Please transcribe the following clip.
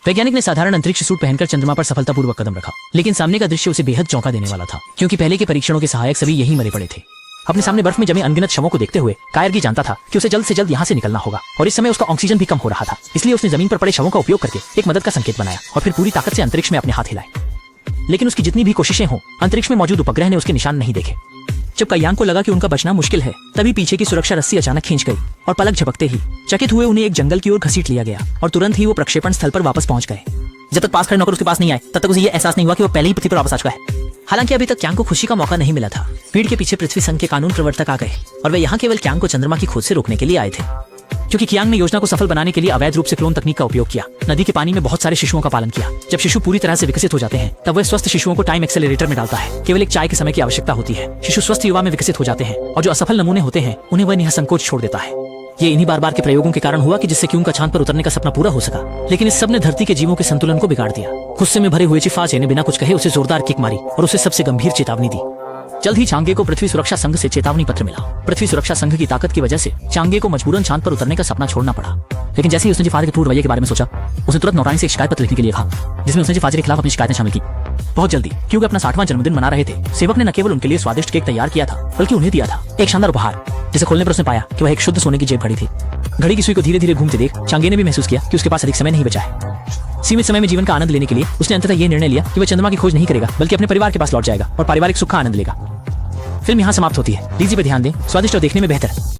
वैज्ञानिक ने साधारण अंतरिक्ष सूट पहनकर चंद्रमा पर सफलतापूर्वक कदम रखा, लेकिन सामने का दृश्य उसे बेहद चौंका देने वाला था, क्योंकि पहले के परीक्षणों के सहायक सभी यहीं मरे पड़े थे। अपने सामने बर्फ में जमे अनगिनत शवों को देखते हुए कायरगी जानता था कि उसे जल्द से जल्द यहाँ से निकलना होगा, और इस समय उसका ऑक्सीजन भी कम हो रहा था। इसलिए उसने जमीन पर पड़े शवों का उपयोग करके एक मदद का संकेत बनाया और फिर पूरी ताकत से अंतरिक्ष में अपने हाथ हिलाए। लेकिन उसकी जितनी भी कोशिशें हों, अंतरिक्ष में मौजूद उपग्रह ने उसके निशान नहीं देखे। जब कायांग को लगा कि उनका बचना मुश्किल है, तभी पीछे की सुरक्षा रस्सी अचानक खींच गई और पलक झपकते ही चकित हुए उन्हें एक जंगल की ओर घसीट लिया गया और तुरंत ही वो प्रक्षेपण स्थल पर वापस पहुंच गए। जब तक पास खड़े नौकर उसके पास नहीं आए, तब तक उसे ये एहसास नहीं हुआ कि वो पहले ही पृथ्वी पर वापस आ चुका है। हालांकि अभी तक क्यांग को खुशी का मौका नहीं मिला था। भीड़ के पीछे पृथ्वी संघ के कानून प्रवर्तक आ गए और वे यहाँ केवल क्यांग को चंद्रमा की खोज से रोकने के लिए आए थे, क्योंकि क्यांग ने योजना को सफल बनाने के लिए अवैध रूप से क्लोन तकनीक का उपयोग किया। नदी के पानी में बहुत सारे शिशुओं का पालन किया। जब शिशु पूरी तरह से विकसित हो जाते हैं, तब वह स्वस्थ शिशुओं को टाइम एक्सेलरेटर में डालता है। केवल एक चाय के समय की आवश्यकता होती है। शिशु स्वस्थ युवा में विकसित हो जाते हैं और जो असफल नमूने होते हैं उन्हें वह निःसंकोच छोड़ देता है। ये इन्हीं बार बार के प्रयोगों के कारण हुआ कि जिससे क्यूंग का चांद पर उतरने का सपना पूरा हो सका। लेकिन इस सब ने धरती के जीवों के संतुलन को बिगाड़ दिया। गुस्से में भरे हुए चिफाचे ने बिना कुछ कहे उसे जोरदार किक मारी और उसे सबसे गंभीर चेतावनी दी। जल्द ही चांगे को पृथ्वी सुरक्षा संघ से चेतावनी पत्र मिला। पृथ्वी सुरक्षा संघ की ताकत की वजह से चांगे को मजबूरन चांद पर उतरने का सपना छोड़ना पड़ा। लेकिन जैसे ही उसने जिफार के क्रूर रवैये के बारे में सोचा, उसने तुरंत नौटानी से एक शिकायत पत्र लिखने के लिए कहा, जिसमें उसने जिफार के खिलाफ अपनी शिकायतें शामिल की। बहुत जल्दी, क्योंकि अपना 60वां जन्मदिन मना रहे थे, सेवक ने न केवल उनके लिए स्वादिष्ट केक तैयार किया था, बल्कि उन्हें दिया था एक शानदार उपहार, जिसे खोलने पर उसने पाया कि वह एक शुद्ध सोने की जेब घड़ी थी। घड़ी की सुई को धीरे धीरे घूमते देख चांगे ने भी महसूस किया कि उसके पास अधिक समय नहीं बचा है। सीमित समय में जीवन का आनंद लेने के लिए उसने अंततः यह निर्णय लिया कि वह चंद्रमा की खोज नहीं करेगा, बल्कि अपने परिवार के पास लौट जाएगा और पारिवारिक सुख का आनंद लेगा। फिल्म यहाँ समाप्त होती है। डीजी पे ध्यान दें, स्वादिष्ट और देखने में बेहतर।